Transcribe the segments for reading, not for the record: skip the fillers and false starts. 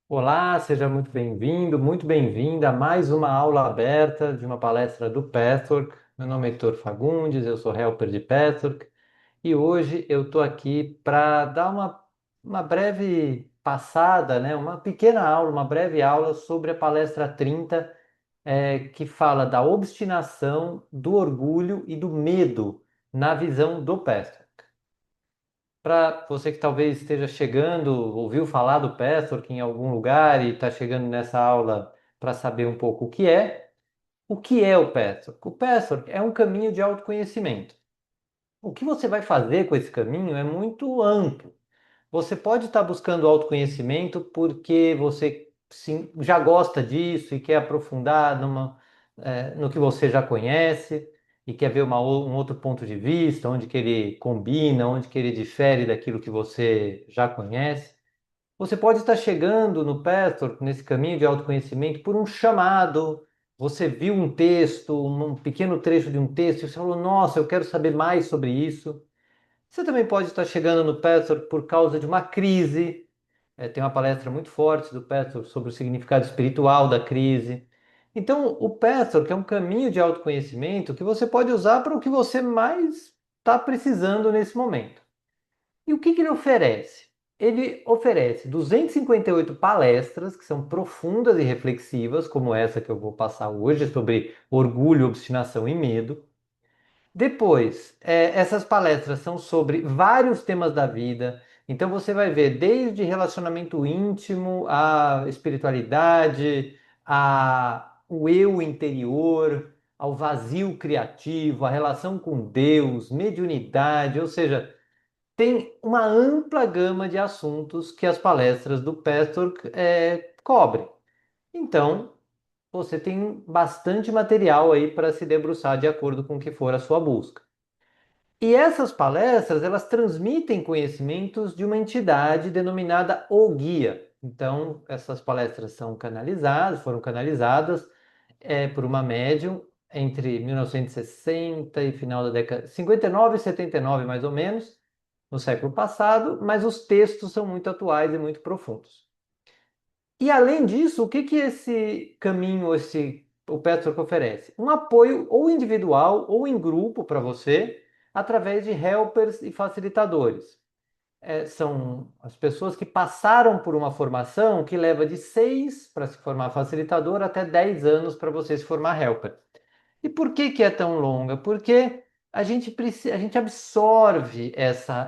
Olá, seja muito bem-vindo, muito bem-vinda a mais uma aula aberta de uma palestra do Pathwork. Meu nome é Heitor Fagundes, eu sou helper de Pathwork e hoje eu estou aqui para dar uma breve passada, né, uma pequena aula, uma breve aula sobre a palestra 30, que fala da obstinação, do orgulho e do medo na visão do Pathwork. Para você que talvez esteja chegando, ouviu falar do Pathwork em algum lugar e está chegando nessa aula para saber um pouco o que é o Pathwork? O Pathwork é um caminho de autoconhecimento. O que você vai fazer com esse caminho é muito amplo. Você pode estar buscando autoconhecimento porque você sim, já gosta disso e quer aprofundar no que você já conhece e quer ver um outro ponto de vista, onde que ele combina, onde que ele difere daquilo que você já conhece. Você pode estar chegando no Pastor, nesse caminho de autoconhecimento, por um chamado. Você viu um texto, um pequeno trecho de um texto, e você falou: Nossa, eu quero saber mais sobre isso. Você também pode estar chegando no Pastor por causa de uma crise. Tem uma palestra muito forte do Pastor sobre o significado espiritual da crise. Então, o Pastor, que é um caminho de autoconhecimento que você pode usar para o que você mais está precisando nesse momento. E o que que ele oferece? Ele oferece 258 palestras que são profundas e reflexivas, como essa que eu vou passar hoje, sobre orgulho, obstinação e medo. Depois, essas palestras são sobre vários temas da vida. Então você vai ver desde relacionamento íntimo, a espiritualidade, a o eu interior, ao vazio criativo, a relação com Deus, mediunidade, ou seja, tem uma ampla gama de assuntos que as palestras do Pastor cobrem. Então, você tem bastante material aí para se debruçar de acordo com o que for a sua busca. E essas palestras, elas transmitem conhecimentos de uma entidade denominada O Guia. Então, essas palestras são canalizadas, foram canalizadas por uma médium entre 1960 e final da década 59 e 79, mais ou menos, no século passado, mas os textos são muito atuais e muito profundos. E além disso, o que que esse caminho, o Petro oferece? Um apoio ou individual ou em grupo para você, através de helpers e facilitadores. São as pessoas que passaram por uma formação que leva de 6 para se formar facilitador até 10 anos para você se formar helper. E por que que é tão longa? Porque a gente absorve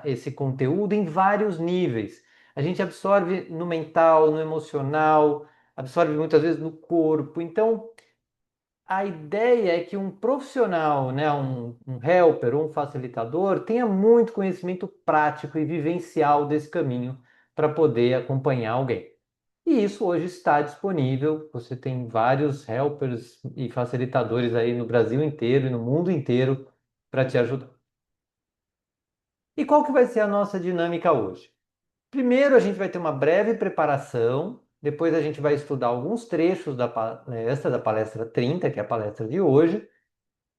esse conteúdo em vários níveis. A gente absorve no mental, no emocional, absorve muitas vezes no corpo. Então, a ideia é que um profissional, né, um helper ou um facilitador, tenha muito conhecimento prático e vivencial desse caminho para poder acompanhar alguém. E isso hoje está disponível. Você tem vários helpers e facilitadores aí no Brasil inteiro e no mundo inteiro para te ajudar. E qual que vai ser a nossa dinâmica hoje? Primeiro, a gente vai ter uma breve preparação, depois a gente vai estudar alguns trechos da palestra 30, que é a palestra de hoje,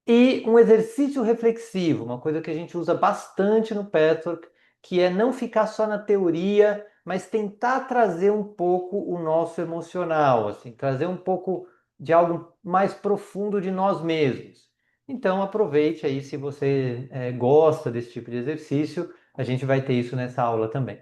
e um exercício reflexivo, uma coisa que a gente usa bastante no Patchwork, que é não ficar só na teoria, mas tentar trazer um pouco o nosso emocional, assim, trazer um pouco de algo mais profundo de nós mesmos. Então aproveite aí se você gosta desse tipo de exercício, a gente vai ter isso nessa aula também.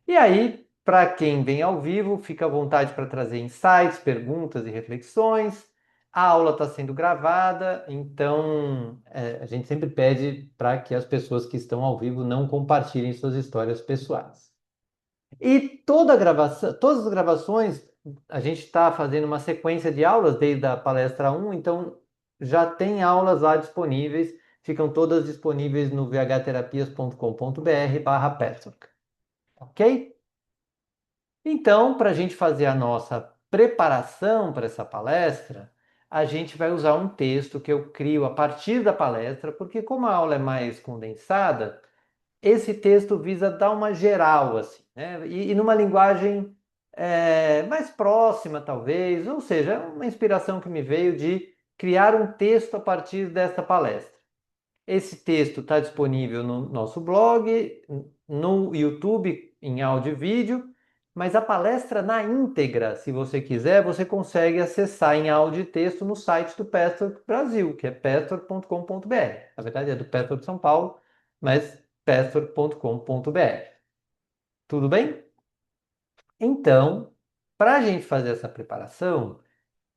E aí, para quem vem ao vivo, fica à vontade para trazer insights, perguntas e reflexões. A aula está sendo gravada, então a gente sempre pede para que as pessoas que estão ao vivo não compartilhem suas histórias pessoais. E todas as gravações, a gente está fazendo uma sequência de aulas desde a palestra um, então já tem aulas lá disponíveis, ficam todas disponíveis no vhterapias.com.br/Patchwork, ok? Então, para a gente fazer a nossa preparação para essa palestra, a gente vai usar um texto que eu crio a partir da palestra, porque como a aula é mais condensada, esse texto visa dar uma geral, assim, né? E numa linguagem mais próxima, talvez, ou seja, é uma inspiração que me veio de criar um texto a partir desta palestra. Esse texto está disponível no nosso blog, no YouTube, em áudio e vídeo, Mas a palestra na íntegra, se você quiser, você consegue acessar em áudio e texto no site do Pastor Brasil, que é pastor.com.br. Na verdade é do Pastor de São Paulo, mas pastor.com.br. Tudo bem? Então, para a gente fazer essa preparação,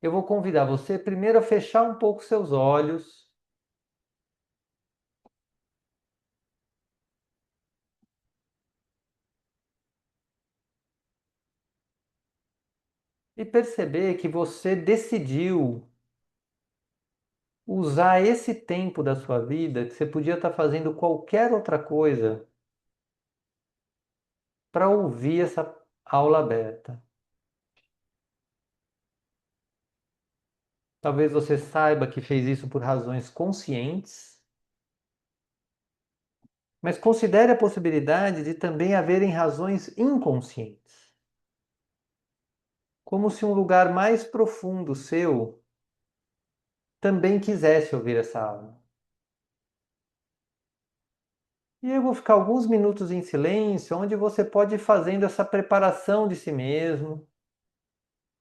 eu vou convidar você primeiro a fechar um pouco seus olhos e perceber que você decidiu usar esse tempo da sua vida, que você podia estar fazendo qualquer outra coisa, para ouvir essa aula aberta. Talvez você saiba que fez isso por razões conscientes, mas considere a possibilidade de também haverem razões inconscientes. Como se um lugar mais profundo seu também quisesse ouvir essa aula. E eu vou ficar alguns minutos em silêncio, onde você pode ir fazendo essa preparação de si mesmo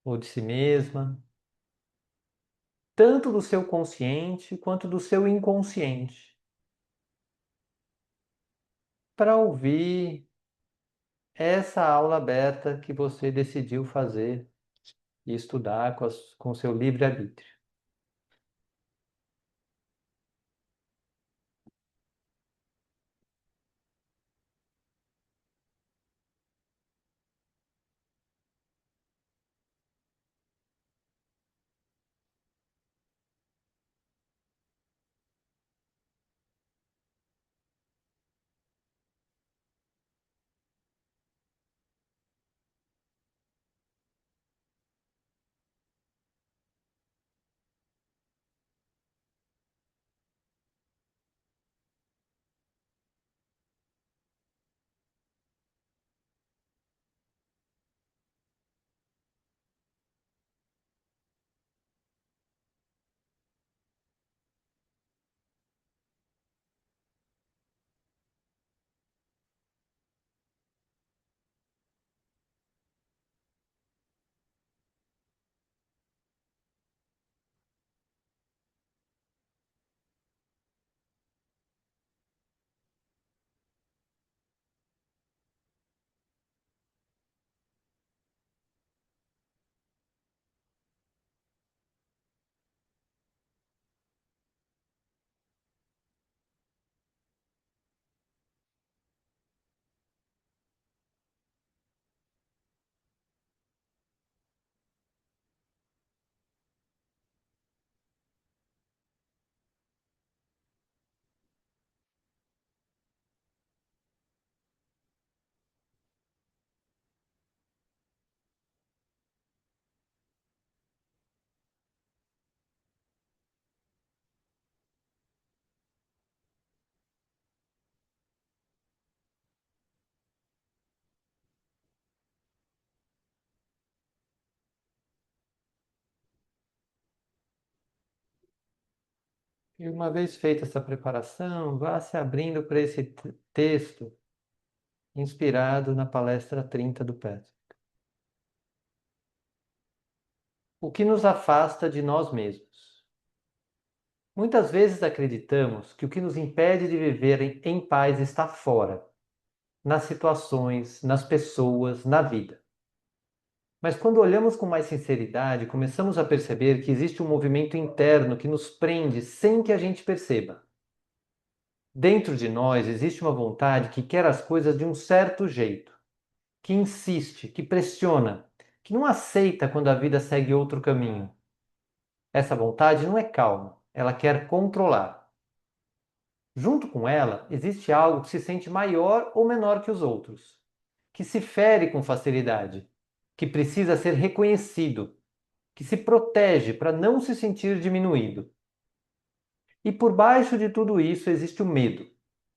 ou de si mesma, tanto do seu consciente quanto do seu inconsciente, para ouvir essa aula aberta que você decidiu fazer e estudar com o seu livre-arbítrio. E uma vez feita essa preparação, vá se abrindo para esse texto inspirado na palestra 30 do Petro. O que nos afasta de nós mesmos? Muitas vezes acreditamos que o que nos impede de viver em paz está fora, nas situações, nas pessoas, na vida. Mas quando olhamos com mais sinceridade, começamos a perceber que existe um movimento interno que nos prende sem que a gente perceba. Dentro de nós existe uma vontade que quer as coisas de um certo jeito, que insiste, que pressiona, que não aceita quando a vida segue outro caminho. Essa vontade não é calma, ela quer controlar. Junto com ela, existe algo que se sente maior ou menor que os outros, que se fere com facilidade, que precisa ser reconhecido, que se protege para não se sentir diminuído. E por baixo de tudo isso existe o medo.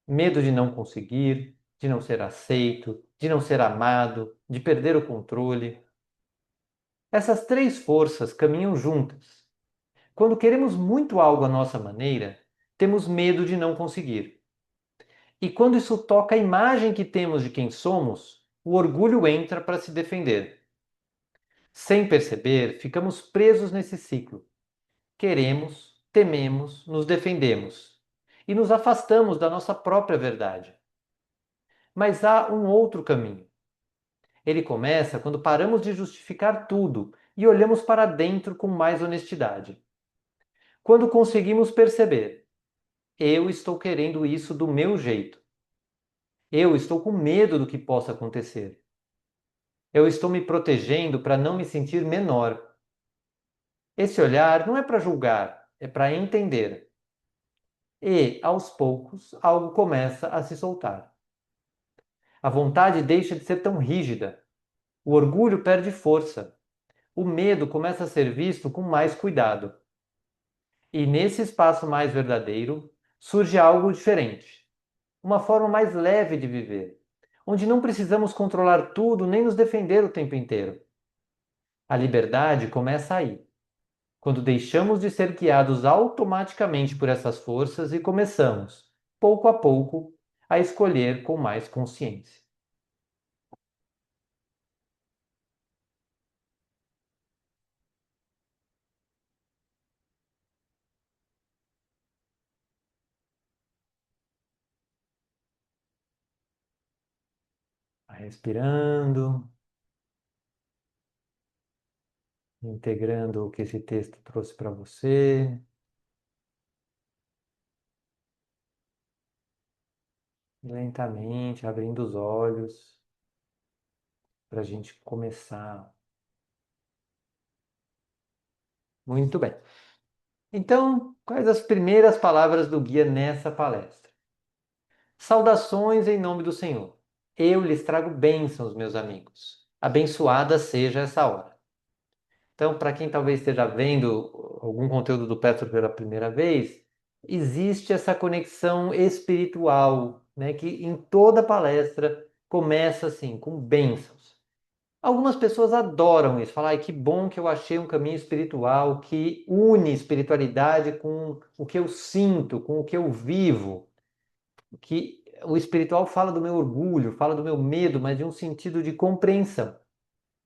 Medo de não conseguir, de não ser aceito, de não ser amado, de perder o controle. Essas três forças caminham juntas. Quando queremos muito algo à nossa maneira, temos medo de não conseguir. E quando isso toca a imagem que temos de quem somos, o orgulho entra para se defender. Sem perceber, ficamos presos nesse ciclo. Queremos, tememos, nos defendemos e nos afastamos da nossa própria verdade. Mas há um outro caminho. Ele começa quando paramos de justificar tudo e olhamos para dentro com mais honestidade. Quando conseguimos perceber, eu estou querendo isso do meu jeito. Eu estou com medo do que possa acontecer. Eu estou me protegendo para não me sentir menor. Esse olhar não é para julgar, é para entender. E, aos poucos, algo começa a se soltar. A vontade deixa de ser tão rígida. O orgulho perde força. O medo começa a ser visto com mais cuidado. E nesse espaço mais verdadeiro surge algo diferente. Uma forma mais leve de viver, onde não precisamos controlar tudo nem nos defender o tempo inteiro. A liberdade começa aí, quando deixamos de ser guiados automaticamente por essas forças e começamos, pouco a pouco, a escolher com mais consciência. Respirando, integrando o que esse texto trouxe para você. Lentamente abrindo os olhos para a gente começar. Muito bem. Então, quais as primeiras palavras do guia nessa palestra? Saudações em nome do Senhor. Eu lhes trago bênçãos, meus amigos. Abençoada seja essa hora. Então, para quem talvez esteja vendo algum conteúdo do Petro pela primeira vez, existe essa conexão espiritual, né, que em toda palestra começa assim, com bênçãos. Algumas pessoas adoram isso, falam, ai, que bom que eu achei um caminho espiritual que une espiritualidade com o que eu sinto, com o que eu vivo, que o espiritual fala do meu orgulho, fala do meu medo, mas de um sentido de compreensão.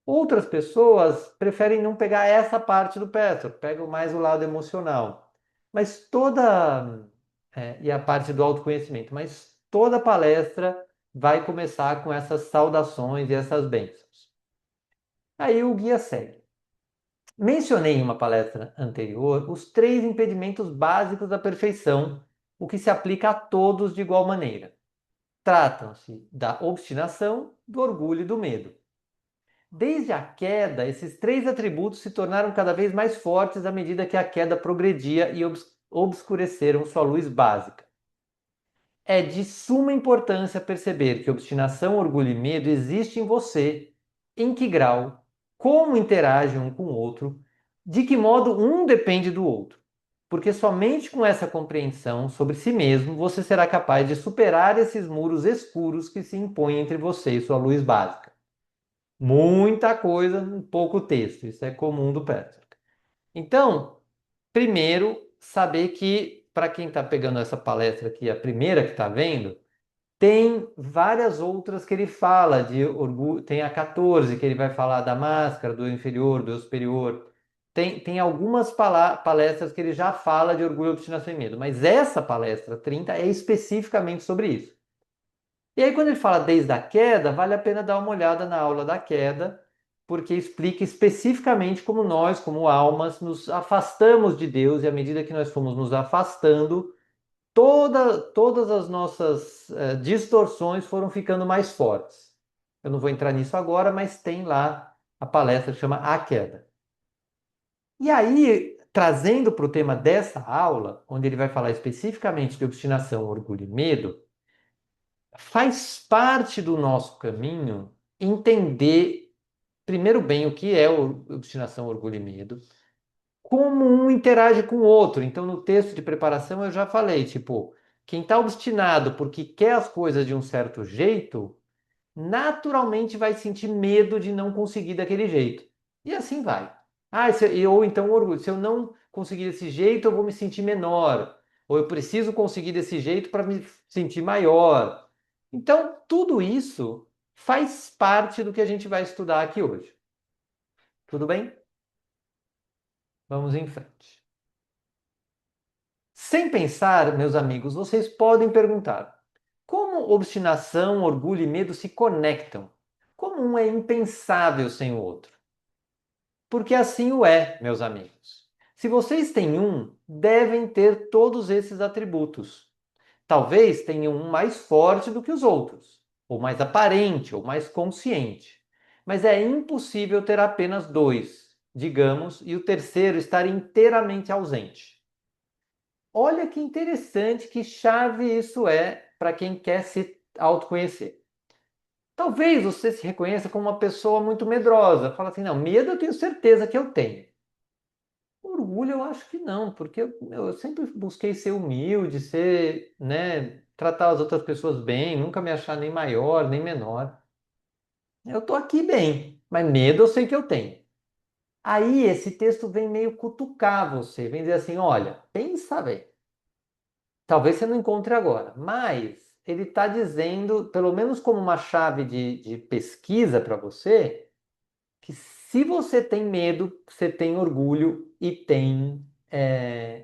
Outras pessoas preferem não pegar essa parte do Petro, pegam mais o lado emocional. Mas e a parte do autoconhecimento, mas toda palestra vai começar com essas saudações e essas bênçãos. Aí o guia segue. Mencionei em uma palestra anterior os três impedimentos básicos da perfeição, o que se aplica a todos de igual maneira. Tratam-se da obstinação, do orgulho e do medo. Desde a queda, esses três atributos se tornaram cada vez mais fortes à medida que a queda progredia e obscureceram sua luz básica. É de suma importância perceber que obstinação, orgulho e medo existem em você, em que grau, como interagem um com o outro, de que modo um depende do outro. Porque somente com essa compreensão sobre si mesmo você será capaz de superar esses muros escuros que se impõem entre você e sua luz básica. Muita coisa em pouco texto, isso é comum do Patrick. Então, primeiro, saber que, para quem está pegando essa palestra aqui, a primeira que está vendo, tem várias outras que ele fala de orgulho, tem a 14 que ele vai falar da máscara, do inferior, do superior. Tem algumas palestras que ele já fala de orgulho, obstinação e medo, mas essa palestra 30 é especificamente sobre isso. E aí, quando ele fala desde a queda, vale a pena dar uma olhada na aula da queda, porque explica especificamente como nós, como almas, nos afastamos de Deus e à medida que nós fomos nos afastando, todas as nossas distorções foram ficando mais fortes. Eu não vou entrar nisso agora, mas tem lá a palestra que chama A Queda. E aí, trazendo para o tema dessa aula, onde ele vai falar especificamente de obstinação, orgulho e medo, faz parte do nosso caminho entender primeiro bem o que é obstinação, orgulho e medo, como um interage com o outro. Então, no texto de preparação eu já falei, tipo, quem está obstinado porque quer as coisas de um certo jeito, naturalmente vai sentir medo de não conseguir daquele jeito. E assim vai. Ou então orgulho, se eu não conseguir desse jeito, eu vou me sentir menor. Ou eu preciso conseguir desse jeito para me sentir maior. Então, tudo isso faz parte do que a gente vai estudar aqui hoje. Tudo bem? Vamos em frente. Sem pensar, meus amigos, vocês podem perguntar: como obstinação, orgulho e medo se conectam? Como um é impensável sem o outro? Porque assim o é, meus amigos. Se vocês têm um, devem ter todos esses atributos. Talvez tenham um mais forte do que os outros, ou mais aparente, ou mais consciente. Mas é impossível ter apenas dois, digamos, e o terceiro estar inteiramente ausente. Olha que interessante, que chave isso é para quem quer se autoconhecer. Talvez você se reconheça como uma pessoa muito medrosa. Fala assim, não, medo eu tenho certeza que eu tenho. Orgulho eu acho que não, porque eu sempre busquei ser humilde, ser, né, tratar as outras pessoas bem, nunca me achar nem maior, nem menor. Eu tô aqui bem, mas medo eu sei que eu tenho. Aí esse texto vem meio cutucar você, vem dizer assim, olha, pensa bem. Talvez você não encontre agora, mas ele está dizendo, pelo menos como uma chave de pesquisa para você, que se você tem medo, você tem orgulho e tem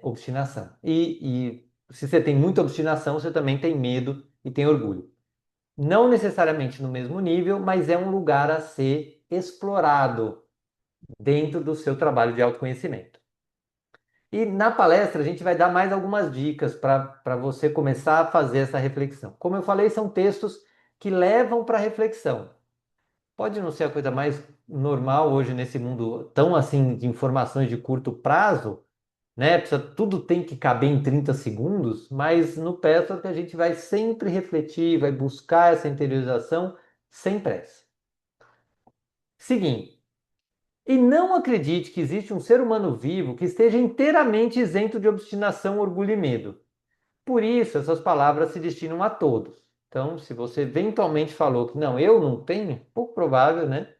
obstinação. E se você tem muita obstinação, você também tem medo e tem orgulho. Não necessariamente no mesmo nível, mas é um lugar a ser explorado dentro do seu trabalho de autoconhecimento. E na palestra a gente vai dar mais algumas dicas para você começar a fazer essa reflexão. Como eu falei, são textos que levam para reflexão. Pode não ser a coisa mais normal hoje nesse mundo tão assim de informações de curto prazo, né? Tudo tem que caber em 30 segundos, mas no Petro que a gente vai sempre refletir, vai buscar essa interiorização sem pressa. Seguinte, e não acredite que existe um ser humano vivo que esteja inteiramente isento de obstinação, orgulho e medo. Por isso, essas palavras se destinam a todos. Então, se você eventualmente falou que não, eu não tenho, pouco provável, né?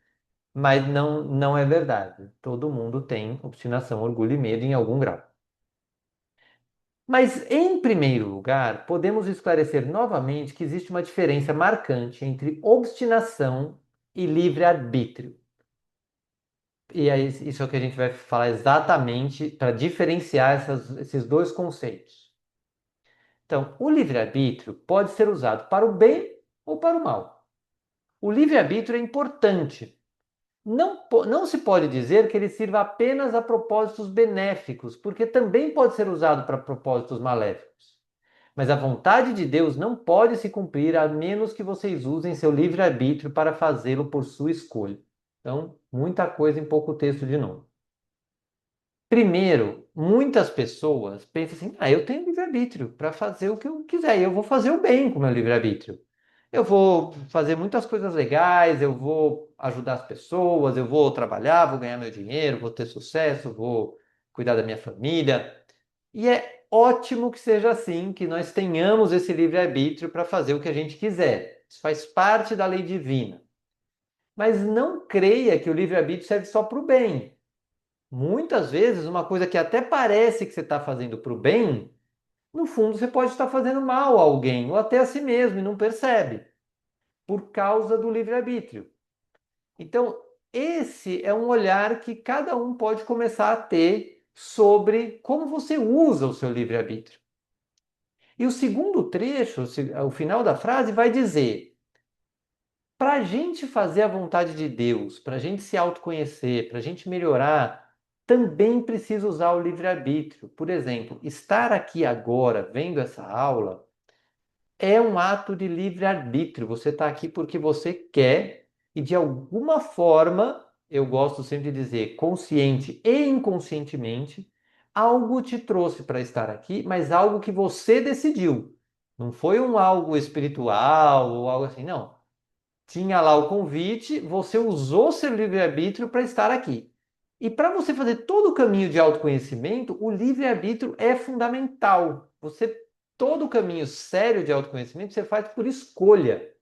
Mas não é verdade. Todo mundo tem obstinação, orgulho e medo em algum grau. Mas, em primeiro lugar, podemos esclarecer novamente que existe uma diferença marcante entre obstinação e livre-arbítrio. E é isso é o que a gente vai falar exatamente para diferenciar esses dois conceitos. Então, o livre-arbítrio pode ser usado para o bem ou para o mal. O livre-arbítrio é importante. Não se pode dizer que ele sirva apenas a propósitos benéficos, porque também pode ser usado para propósitos maléficos. Mas a vontade de Deus não pode se cumprir a menos que vocês usem seu livre-arbítrio para fazê-lo por sua escolha. Então, muita coisa em pouco texto de novo. Primeiro, muitas pessoas pensam assim: ah, eu tenho livre-arbítrio para fazer o que eu quiser, e eu vou fazer o bem com o meu livre-arbítrio. Eu vou fazer muitas coisas legais, eu vou ajudar as pessoas, eu vou trabalhar, vou ganhar meu dinheiro, vou ter sucesso, vou cuidar da minha família. E é ótimo que seja assim, que nós tenhamos esse livre-arbítrio para fazer o que a gente quiser. Isso faz parte da lei divina. Mas não creia que o livre-arbítrio serve só para o bem. Muitas vezes, uma coisa que até parece que você está fazendo para o bem, no fundo você pode estar fazendo mal a alguém ou até a si mesmo e não percebe, por causa do livre-arbítrio. Então, esse é um olhar que cada um pode começar a ter sobre como você usa o seu livre-arbítrio. E o segundo trecho, o final da frase, vai dizer: para a gente fazer a vontade de Deus, para a gente se autoconhecer, para a gente melhorar, também precisa usar o livre-arbítrio. Por exemplo, estar aqui agora vendo essa aula é um ato de livre-arbítrio. Você está aqui porque você quer e de alguma forma, eu gosto sempre de dizer, consciente e inconscientemente, algo te trouxe para estar aqui, mas algo que você decidiu. Não foi um algo espiritual ou algo assim, não. Tinha lá o convite, você usou seu livre-arbítrio para estar aqui. E para você fazer todo o caminho de autoconhecimento, o livre-arbítrio é fundamental. Todo o caminho sério de autoconhecimento você faz por escolha.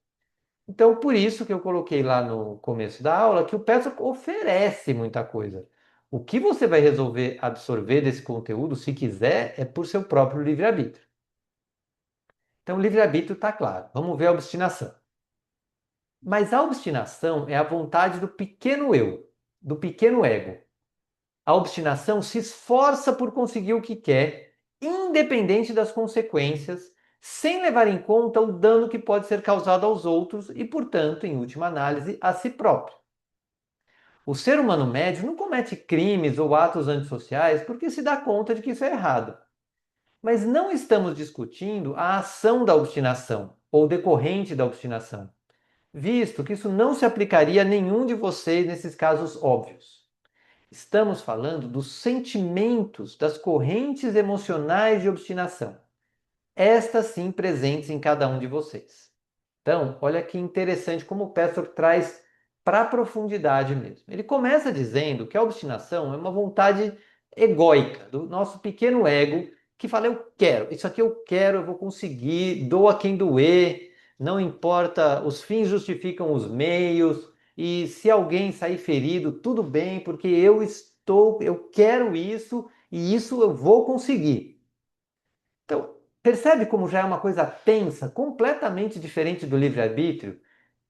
Então, por isso que eu coloquei lá no começo da aula que o Petro oferece muita coisa. O que você vai resolver absorver desse conteúdo, se quiser, é por seu próprio livre-arbítrio. Então, o livre-arbítrio está claro. Vamos ver a obstinação. Mas a obstinação é a vontade do pequeno eu, do pequeno ego. A obstinação se esforça por conseguir o que quer, independente das consequências, sem levar em conta o dano que pode ser causado aos outros e, portanto, em última análise, a si próprio. O ser humano médio não comete crimes ou atos antissociais porque se dá conta de que isso é errado. Mas não estamos discutindo a ação da obstinação ou decorrente da obstinação, visto que isso não se aplicaria a nenhum de vocês nesses casos óbvios. Estamos falando dos sentimentos, das correntes emocionais de obstinação, estas sim presentes em cada um de vocês. Então, olha que interessante como o Pestor traz para a profundidade mesmo. Ele começa dizendo que a obstinação é uma vontade egóica do nosso pequeno ego que fala: eu quero, isso aqui eu quero, eu vou conseguir, doa quem doer, não importa, os fins justificam os meios, e se alguém sair ferido, tudo bem, porque eu quero isso e isso eu vou conseguir. Então, percebe como já é uma coisa tensa, completamente diferente do livre-arbítrio,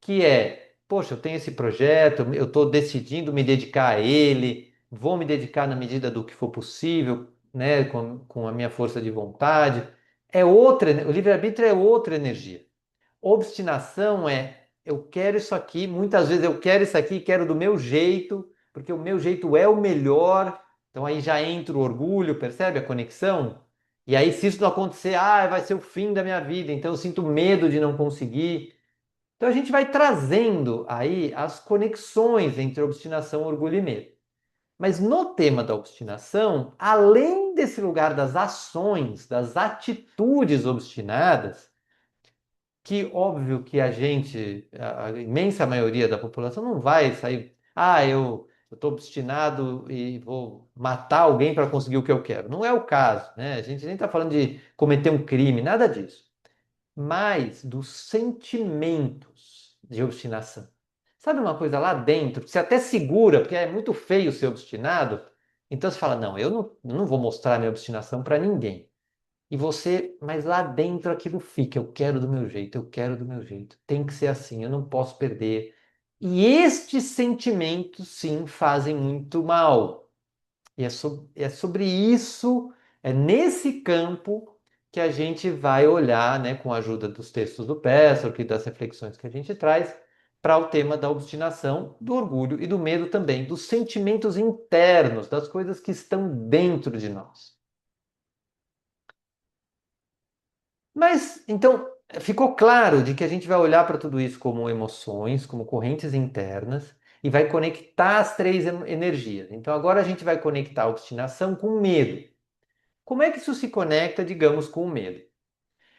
que é, poxa, eu tenho esse projeto, eu estou decidindo me dedicar a ele, vou me dedicar na medida do que for possível, né, com a minha força de vontade. O livre-arbítrio é outra energia. Obstinação é, eu quero isso aqui, muitas vezes eu quero isso aqui, quero do meu jeito, porque o meu jeito é o melhor. Então aí já entra o orgulho, percebe a conexão? E aí, se isso não acontecer, vai ser o fim da minha vida, então eu sinto medo de não conseguir. Então a gente vai trazendo aí as conexões entre obstinação, orgulho e medo. Mas no tema da obstinação, além desse lugar das ações, das atitudes obstinadas, que óbvio que a imensa maioria da população não vai sair, eu estou obstinado e vou matar alguém para conseguir o que eu quero. Não é o caso, né? A gente nem está falando de cometer um crime, nada disso. Mas dos sentimentos de obstinação. Sabe uma coisa lá dentro, que você até segura, porque é muito feio ser obstinado, então você fala, não, eu não vou mostrar minha obstinação para ninguém. E você, mas lá dentro aquilo fica, eu quero do meu jeito, eu quero do meu jeito. Tem que ser assim, eu não posso perder. E estes sentimentos, sim, fazem muito mal. E é sobre isso, é nesse campo que a gente vai olhar, né, com a ajuda dos textos do Pessoa, e das reflexões que a gente traz, para o tema da obstinação, do orgulho e do medo também, dos sentimentos internos, das coisas que estão dentro de nós. Mas, então, ficou claro de que a gente vai olhar para tudo isso como emoções, como correntes internas, e vai conectar as três energias. Então, agora a gente vai conectar a obstinação com medo. Como é que isso se conecta, digamos, com o medo?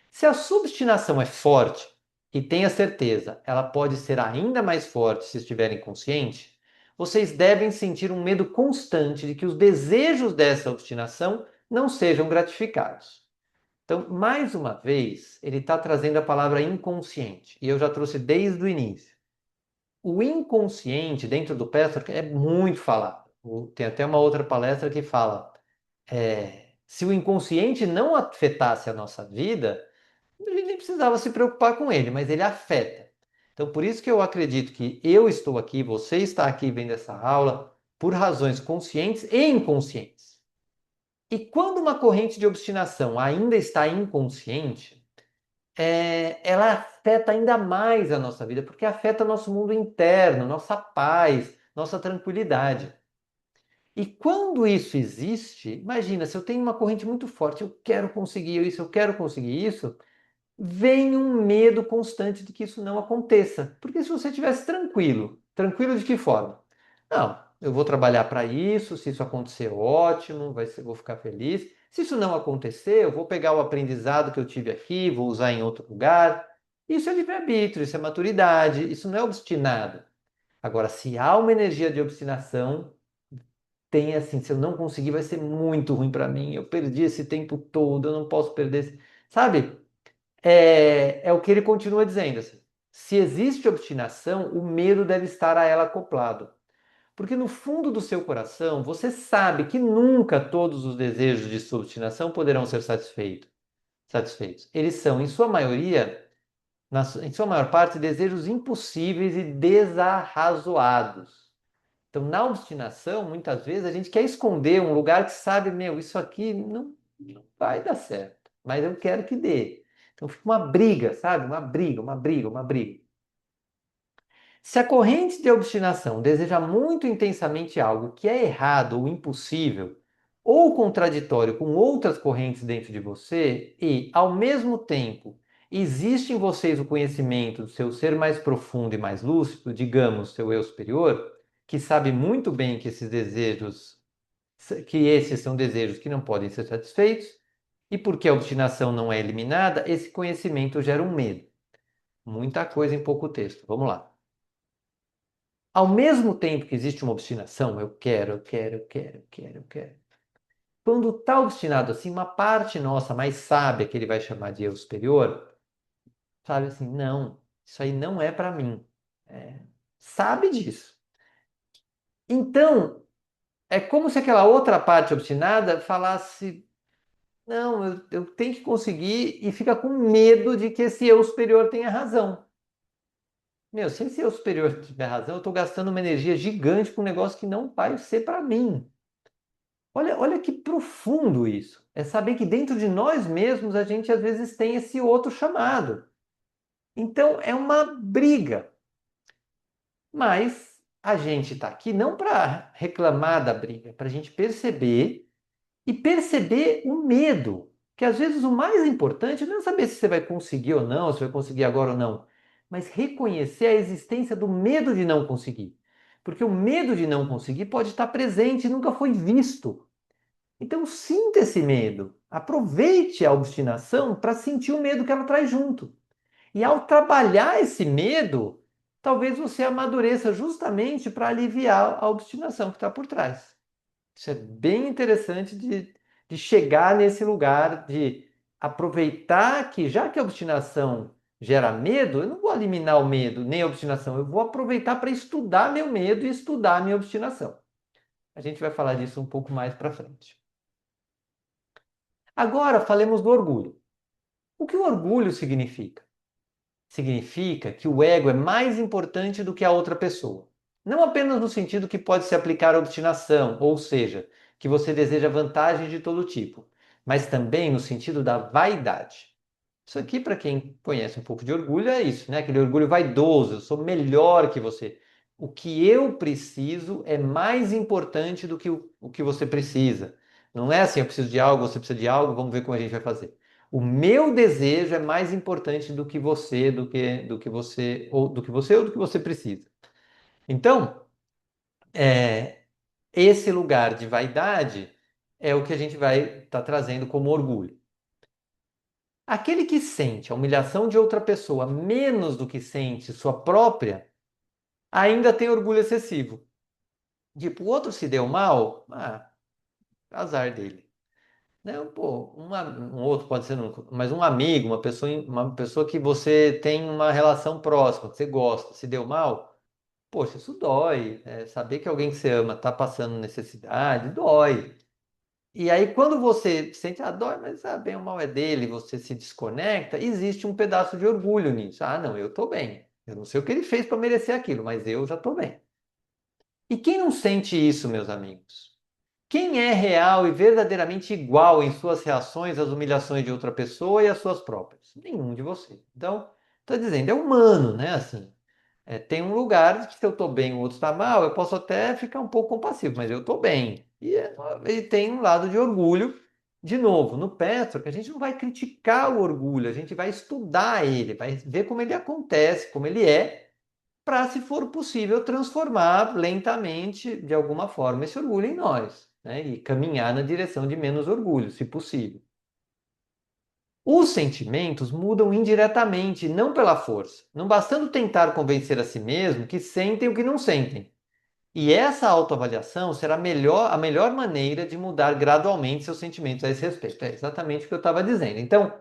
Se a substinação é forte, e tenha certeza, ela pode ser ainda mais forte se estiver inconsciente, vocês devem sentir um medo constante de que os desejos dessa obstinação não sejam gratificados. Então, mais uma vez, ele está trazendo a palavra inconsciente, e eu já trouxe desde o início. O inconsciente, dentro do Pessoa, é muito falado. Tem até uma outra palestra que fala: se o inconsciente não afetasse a nossa vida, a gente nem precisava se preocupar com ele, mas ele afeta. Então, por isso que eu acredito que eu estou aqui, você está aqui vendo essa aula, por razões conscientes e inconscientes. E quando uma corrente de obstinação ainda está inconsciente, ela afeta ainda mais a nossa vida, porque afeta nosso mundo interno, nossa paz, nossa tranquilidade. E quando isso existe, imagina, se eu tenho uma corrente muito forte, eu quero conseguir isso, eu quero conseguir isso, vem um medo constante de que isso não aconteça. Porque se você estivesse tranquilo, tranquilo de que forma? Não, eu vou trabalhar para isso, se isso acontecer, ótimo, vou ficar feliz. Se isso não acontecer, eu vou pegar o aprendizado que eu tive aqui, vou usar em outro lugar. Isso é livre-arbítrio, isso é maturidade, isso não é obstinado. Agora, se há uma energia de obstinação, tem assim, se eu não conseguir, vai ser muito ruim para mim. Eu perdi esse tempo todo, eu não posso perder Sabe? É o que ele continua dizendo. Assim, se existe obstinação, o medo deve estar a ela acoplado. Porque no fundo do seu coração, você sabe que nunca todos os desejos de sua obstinação poderão ser satisfeitos. Eles são, em sua maioria, em sua maior parte, desejos impossíveis e desarrazoados. Então, na obstinação, muitas vezes a gente quer esconder um lugar que sabe, meu, isso aqui não vai dar certo, mas eu quero que dê. Então, fica uma briga, sabe? Uma briga, uma briga, uma briga. Se a corrente de obstinação deseja muito intensamente algo que é errado ou impossível, ou contraditório com outras correntes dentro de você, e, ao mesmo tempo, existe em vocês o conhecimento do seu ser mais profundo e mais lúcido, digamos, seu eu superior, que sabe muito bem que esses são desejos que não podem ser satisfeitos, e porque a obstinação não é eliminada, esse conhecimento gera um medo. Muita coisa em pouco texto. Vamos lá. Ao mesmo tempo que existe uma obstinação, eu quero, eu quero, eu quero, eu quero, eu quero. Quando está obstinado assim, uma parte nossa mais sábia, que ele vai chamar de eu superior, sabe assim, não, isso aí não é para mim. É, sabe disso. Então, é como se aquela outra parte obstinada falasse, não, eu tenho que conseguir, e fica com medo de que esse eu superior tenha razão. Meu, se esse eu superior tiver razão, eu estou gastando uma energia gigante com um negócio que não vai ser para mim. Olha que profundo isso. É saber que dentro de nós mesmos a gente às vezes tem esse outro chamado. Então é uma briga. Mas a gente está aqui não para reclamar da briga, para a gente perceber e perceber o medo. Que às vezes o mais importante não é saber se você vai conseguir ou não, se vai conseguir agora ou não, mas reconhecer a existência do medo de não conseguir. Porque o medo de não conseguir pode estar presente e nunca foi visto. Então, sinta esse medo. Aproveite a obstinação para sentir o medo que ela traz junto. E ao trabalhar esse medo, talvez você amadureça justamente para aliviar a obstinação que está por trás. Isso é bem interessante de chegar nesse lugar, de aproveitar que, já que a obstinação gera medo, eu não vou eliminar o medo, nem a obstinação, eu vou aproveitar para estudar meu medo e estudar minha obstinação. A gente vai falar disso um pouco mais para frente. Agora falemos do orgulho. O que o orgulho significa? Significa que o ego é mais importante do que a outra pessoa. Não apenas no sentido que pode se aplicar à obstinação, ou seja, que você deseja vantagens de todo tipo, mas também no sentido da vaidade. Isso aqui, para quem conhece um pouco de orgulho, é isso, né? Aquele orgulho vaidoso, eu sou melhor que você. O que eu preciso é mais importante do que o que você precisa. Não é assim, eu preciso de algo, você precisa de algo, vamos ver como a gente vai fazer. O meu desejo é mais importante do que você, do que você, ou do que você ou do que você precisa. Então, esse lugar de vaidade é o que a gente vai estar trazendo como orgulho. Aquele que sente a humilhação de outra pessoa menos do que sente sua própria, ainda tem orgulho excessivo. Tipo, o outro se deu mal, azar dele. Não, pô, um outro pode ser, mas um amigo, uma pessoa que você tem uma relação próxima, que você gosta, se deu mal, poxa, isso dói. Saber que alguém que você ama está passando necessidade, dói. E aí, quando você sente, dói, mas bem ou mal é dele, você se desconecta, existe um pedaço de orgulho nisso. Ah, não, eu tô bem. Eu não sei o que ele fez para merecer aquilo, mas eu já tô bem. E quem não sente isso, meus amigos? Quem é real e verdadeiramente igual em suas reações às humilhações de outra pessoa e às suas próprias? Nenhum de vocês. Então, estou dizendo, é humano, né? Assim, tem um lugar que se eu estou bem e o outro está mal, eu posso até ficar um pouco compassivo, mas eu estou bem. E tem um lado de orgulho, de novo, no Petro, que a gente não vai criticar o orgulho, a gente vai estudar ele, vai ver como ele acontece, como ele é, para, se for possível, transformar lentamente, de alguma forma, esse orgulho em nós, né? E caminhar na direção de menos orgulho, se possível. Os sentimentos mudam indiretamente, não pela força, não bastando tentar convencer a si mesmo que sentem o que não sentem. E essa autoavaliação será a melhor maneira de mudar gradualmente seus sentimentos a esse respeito. É exatamente o que eu estava dizendo. Então,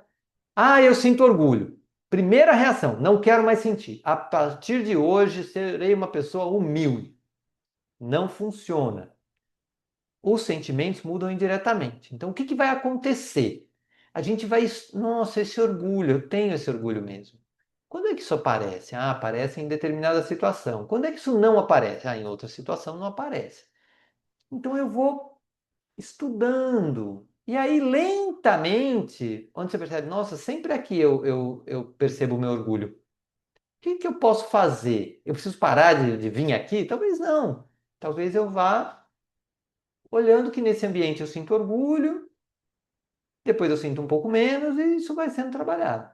eu sinto orgulho. Primeira reação, não quero mais sentir. A partir de hoje, serei uma pessoa humilde. Não funciona. Os sentimentos mudam indiretamente. Então, o que vai acontecer? A gente vai, nossa, esse orgulho, eu tenho esse orgulho mesmo. Quando é que isso aparece? Ah, aparece em determinada situação. Quando é que isso não aparece? Ah, em outra situação não aparece. Então eu vou estudando. E aí, lentamente, onde você percebe, nossa, sempre aqui eu percebo o meu orgulho. O que que eu posso fazer? Eu preciso parar de vir aqui? Talvez não. Talvez eu vá olhando que nesse ambiente eu sinto orgulho, depois eu sinto um pouco menos e isso vai sendo trabalhado.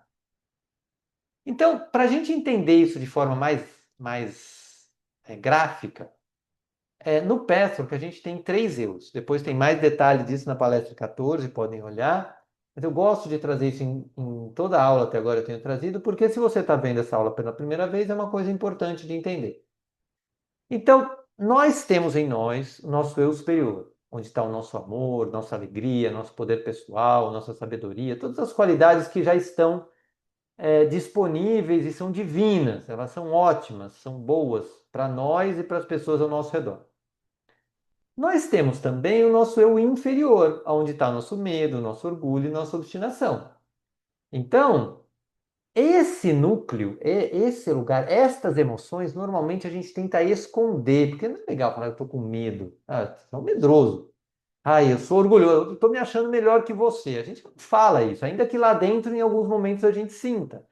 Então, para a gente entender isso de forma mais gráfica, no Pathwork a gente tem três eus. Depois tem mais detalhes disso na palestra 14, podem olhar. Mas eu gosto de trazer isso em toda a aula até agora eu tenho trazido, porque se você está vendo essa aula pela primeira vez, é uma coisa importante de entender. Então, nós temos em nós o nosso eu superior, onde está o nosso amor, nossa alegria, nosso poder pessoal, nossa sabedoria, todas as qualidades que já estão disponíveis e são divinas, elas são ótimas, são boas para nós e para as pessoas ao nosso redor. Nós temos também o nosso eu inferior, onde está nosso medo, nosso orgulho e nossa obstinação. Então, esse núcleo, esse lugar, estas emoções, normalmente a gente tenta esconder, porque não é legal falar, eu estou com medo. Ah, você é um medroso. Ah, eu sou orgulhoso, eu estou me achando melhor que você. A gente não fala isso, ainda que lá dentro, em alguns momentos, a gente sinta.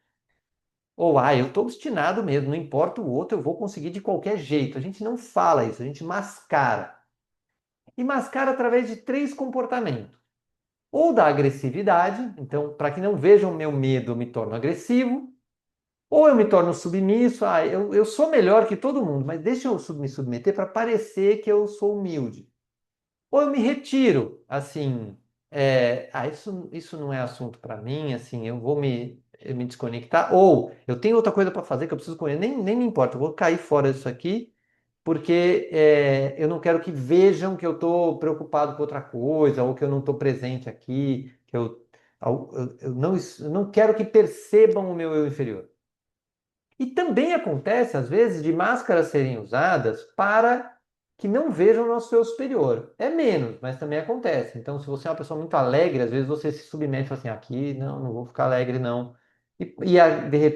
Ou, eu estou obstinado mesmo, não importa o outro, eu vou conseguir de qualquer jeito. A gente não fala isso, a gente mascara. E mascara através de três comportamentos. Ou da agressividade, então, para que não vejam o meu medo, eu me torno agressivo. Ou eu me torno submisso, eu sou melhor que todo mundo, mas deixa eu me submeter para parecer que eu sou humilde. Ou eu me retiro, assim, isso não é assunto para mim, assim, eu vou me desconectar. Ou eu tenho outra coisa para fazer que eu preciso conhecer, nem me importa, eu vou cair fora disso aqui, porque eu não quero que vejam que eu estou preocupado com outra coisa, ou que eu não estou presente aqui, que eu não quero que percebam o meu eu inferior. E também acontece, às vezes, de máscaras serem usadas para que não vejam o nosso eu superior. É menos, mas também acontece. Então, se você é uma pessoa muito alegre, às vezes você se submete e fala assim, aqui não vou ficar alegre não.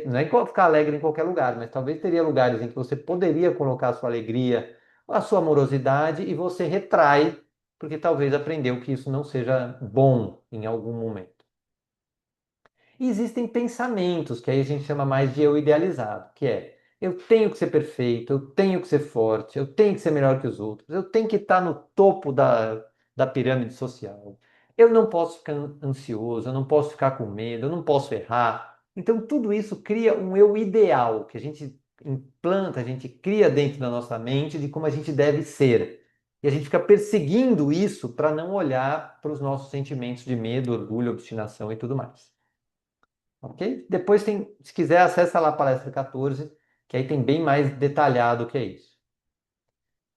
Não é ficar alegre em qualquer lugar, mas talvez teria lugares em que você poderia colocar a sua alegria, a sua amorosidade e você retrai, porque talvez aprendeu que isso não seja bom em algum momento. E existem pensamentos, que aí a gente chama mais de eu idealizado, que é eu tenho que ser perfeito, eu tenho que ser forte, eu tenho que ser melhor que os outros, eu tenho que estar no topo da pirâmide social, eu não posso ficar ansioso, eu não posso ficar com medo, eu não posso errar. Então, tudo isso cria um eu ideal, que a gente implanta, a gente cria dentro da nossa mente de como a gente deve ser. E a gente fica perseguindo isso para não olhar para os nossos sentimentos de medo, orgulho, obstinação e tudo mais. Ok? Depois tem, se quiser, acessa lá a palestra 14, que aí tem bem mais detalhado o que é isso.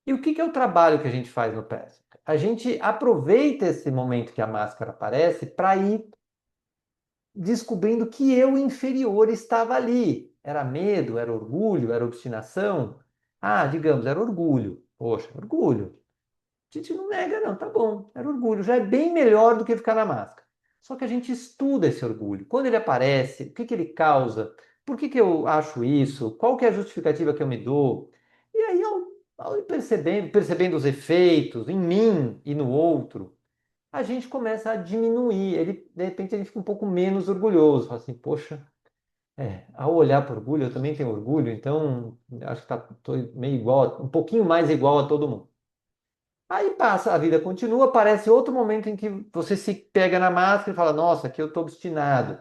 E o que que é o trabalho que a gente faz no PES? A gente aproveita esse momento que a máscara aparece para ir descobrindo que eu inferior estava ali. Era medo, era orgulho, era obstinação. Ah, digamos, era orgulho. Poxa, orgulho. A gente não nega, não, tá bom. Era orgulho. Já é bem melhor do que ficar na máscara. Só que a gente estuda esse orgulho. Quando ele aparece, o que que ele causa? Por que que eu acho isso? Qual que é a justificativa que eu me dou? E aí, ao ir percebendo os efeitos em mim e no outro, a gente começa a diminuir. De repente, a gente fica um pouco menos orgulhoso. Fala assim, poxa, ao olhar para o orgulho, eu também tenho orgulho, então acho que tô meio igual, um pouquinho mais igual a todo mundo. Aí passa, a vida continua, aparece outro momento em que você se pega na máscara e fala, nossa, aqui eu estou obstinado.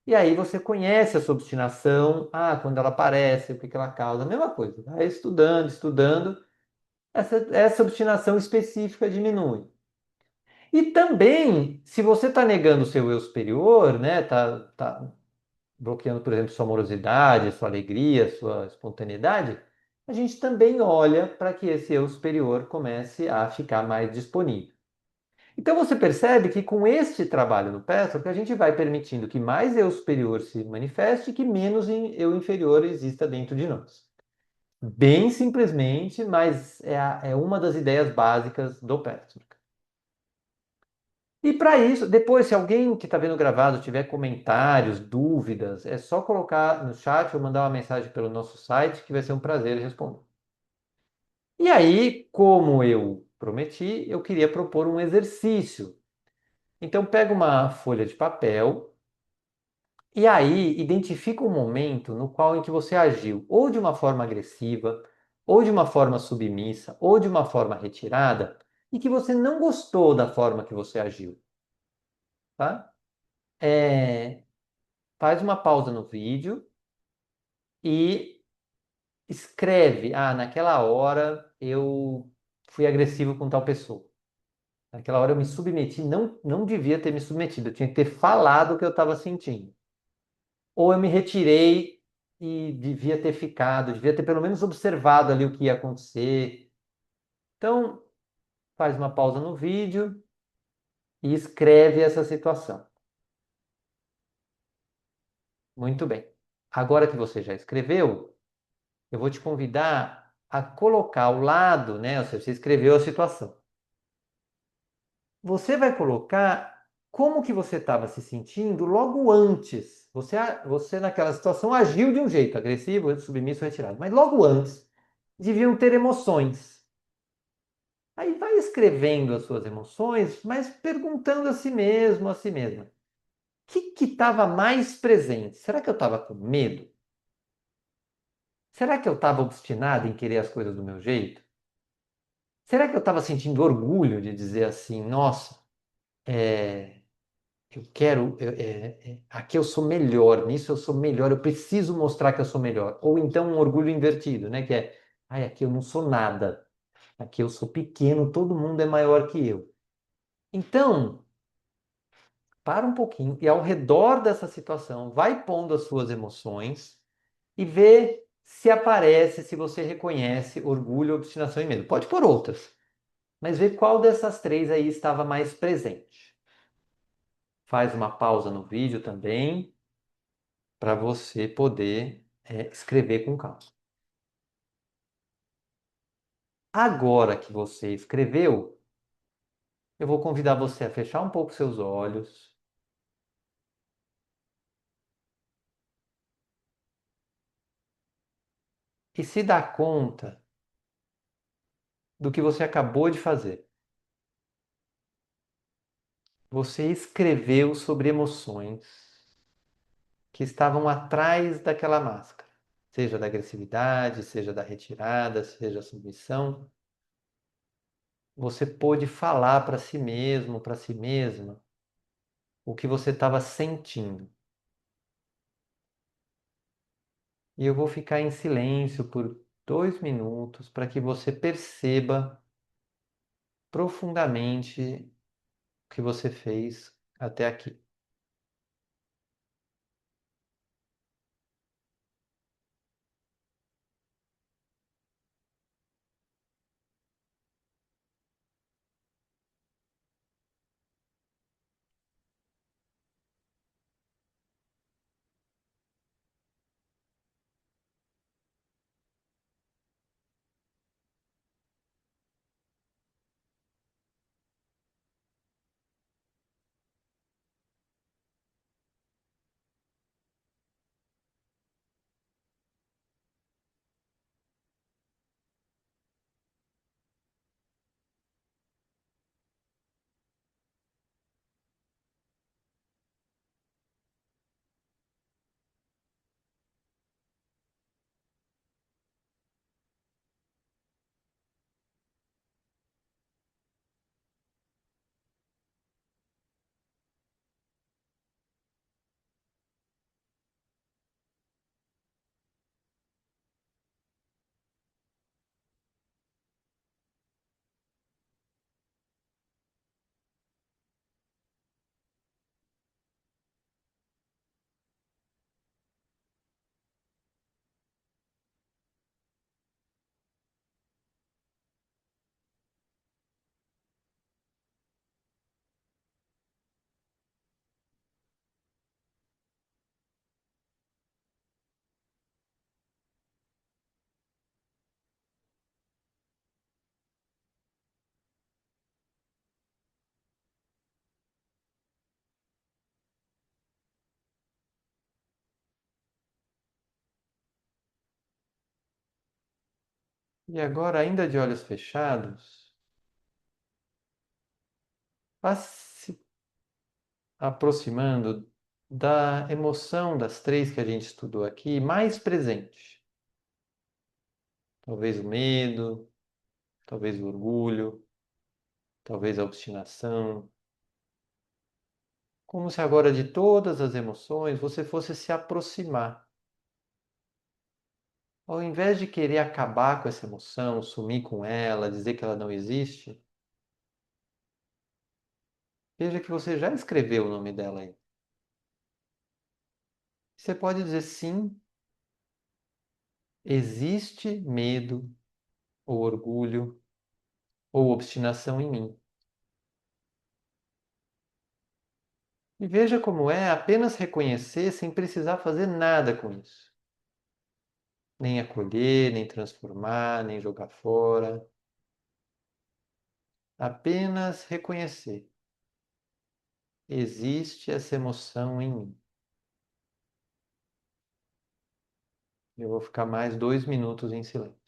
E aí você conhece a sua obstinação, quando ela aparece, o que que ela causa, a mesma coisa. Vai estudando, estudando, essa obstinação específica diminui. E também, se você está negando o seu eu superior, né, tá bloqueando, por exemplo, sua amorosidade, sua alegria, sua espontaneidade, a gente também olha para que esse eu superior comece a ficar mais disponível. Então você percebe que com este trabalho no Petro, que a gente vai permitindo que mais eu superior se manifeste e que menos eu inferior exista dentro de nós. Bem simplesmente, mas é uma das ideias básicas do Petro. E para isso, depois, se alguém que está vendo gravado tiver comentários, dúvidas, é só colocar no chat ou mandar uma mensagem pelo nosso site, que vai ser um prazer responder. E aí, como eu prometi, eu queria propor um exercício. Então, pega uma folha de papel e aí identifica um momento no qual em que você agiu ou de uma forma agressiva, ou de uma forma submissa, ou de uma forma retirada, e que você não gostou da forma que você agiu, tá? É, faz uma pausa no vídeo e escreve: ah, naquela hora eu fui agressivo com tal pessoa. Naquela hora eu me submeti, não devia ter me submetido, eu tinha que ter falado o que eu estava sentindo. Ou eu me retirei e devia ter ficado, devia ter pelo menos observado ali o que ia acontecer. Então, faz uma pausa no vídeo e escreve essa situação. Muito bem. Agora que você já escreveu, eu vou te convidar a colocar ao lado, né? Ou seja, você escreveu a situação. Você vai colocar como que você estava se sentindo logo antes. Você naquela situação agiu de um jeito, agressivo, submisso, retirado. Mas logo antes, deviam ter emoções. Aí vai escrevendo as suas emoções, mas perguntando a si mesmo, a si mesma. O que estava mais presente? Será que eu estava com medo? Será que eu estava obstinado em querer as coisas do meu jeito? Será que eu estava sentindo orgulho de dizer assim, nossa, é, eu quero, aqui eu sou melhor, nisso eu sou melhor, eu preciso mostrar que eu sou melhor. Ou então um orgulho invertido, né? Que é, ai, aqui eu não sou nada, aqui eu sou pequeno, todo mundo é maior que eu. Então, para um pouquinho e ao redor dessa situação, vai pondo as suas emoções e vê se aparece, se você reconhece orgulho, obstinação e medo. Pode pôr outras, mas vê qual dessas três aí estava mais presente. Faz uma pausa no vídeo também para você poder escrever com calma. Agora que você escreveu, eu vou convidar você a fechar um pouco seus olhos e se dar conta do que você acabou de fazer. Você escreveu sobre emoções que estavam atrás daquela máscara, seja da agressividade, seja da retirada, seja da submissão. Você pôde falar para si mesmo, para si mesma, o que você estava sentindo. E eu vou ficar em silêncio por 2 minutos para que você perceba profundamente o que você fez até aqui. E agora, ainda de olhos fechados, vá se aproximando da emoção das três que a gente estudou aqui, mais presente. Talvez o medo, talvez o orgulho, talvez a obstinação. Como se agora de todas as emoções você fosse se aproximar. Ao invés de querer acabar com essa emoção, sumir com ela, dizer que ela não existe, veja que você já escreveu o nome dela aí. Você pode dizer sim, existe medo ou orgulho ou obstinação em mim. E veja como é apenas reconhecer sem precisar fazer nada com isso. Nem acolher, nem transformar, nem jogar fora. Apenas reconhecer. Existe essa emoção em mim. Eu vou ficar mais 2 minutos em silêncio.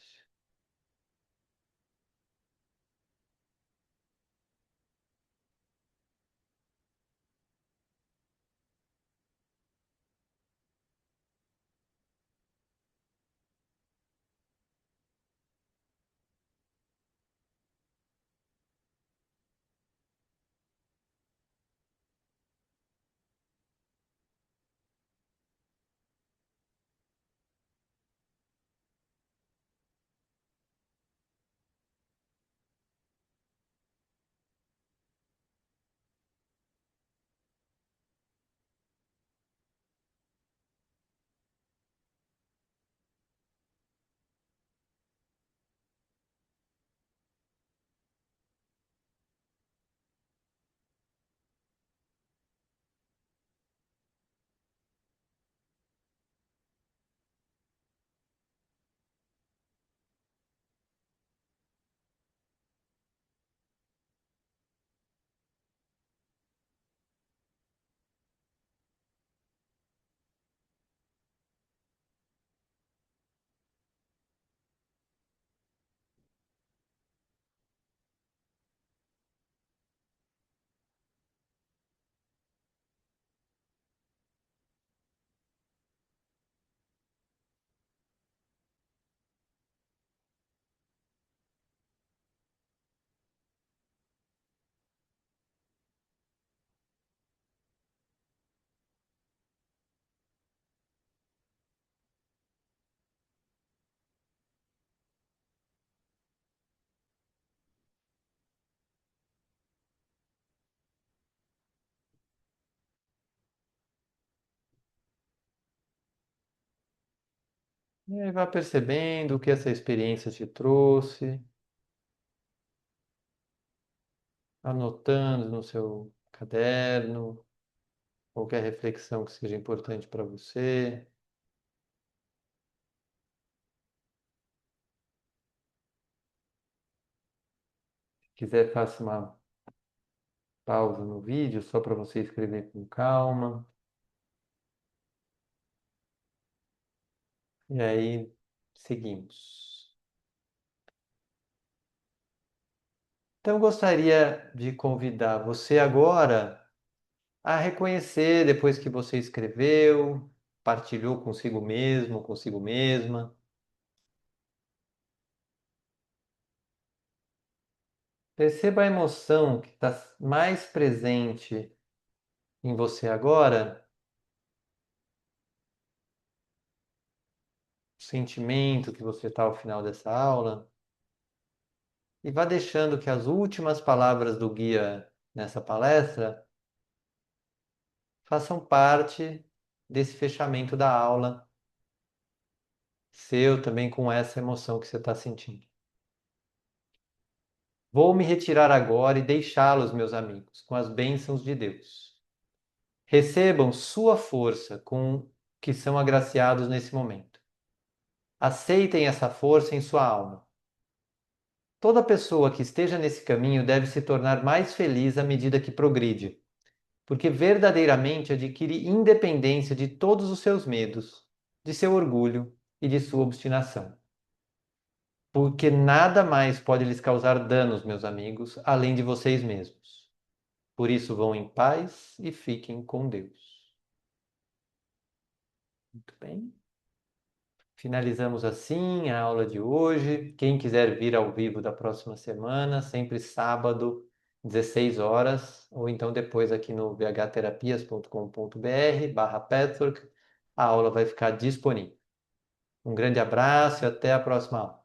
E aí vá percebendo o que essa experiência te trouxe, anotando no seu caderno qualquer reflexão que seja importante para você. Se quiser, faça uma pausa no vídeo só para você escrever com calma. E aí, seguimos. Então, eu gostaria de convidar você agora a reconhecer, depois que você escreveu, partilhou consigo mesmo, consigo mesma. Perceba a emoção que está mais presente em você agora, o sentimento que você está ao final dessa aula, e vá deixando que as últimas palavras do guia nessa palestra façam parte desse fechamento da aula, seu também com essa emoção que você está sentindo. Vou me retirar agora e deixá-los, meus amigos, com as bênçãos de Deus. Recebam sua força com que são agraciados nesse momento. Aceitem essa força em sua alma. Toda pessoa que esteja nesse caminho deve se tornar mais feliz à medida que progride, porque verdadeiramente adquire independência de todos os seus medos, de seu orgulho e de sua obstinação. porque nada mais pode lhes causar danos, meus amigos, além de vocês mesmos. Por isso, vão em paz e fiquem com Deus. Muito bem. Finalizamos assim a aula de hoje. Quem quiser vir ao vivo da próxima semana, sempre sábado, 16 horas, ou então depois aqui no vhterapias.com.br/Patchwork, a aula vai ficar disponível. Um grande abraço e até a próxima aula.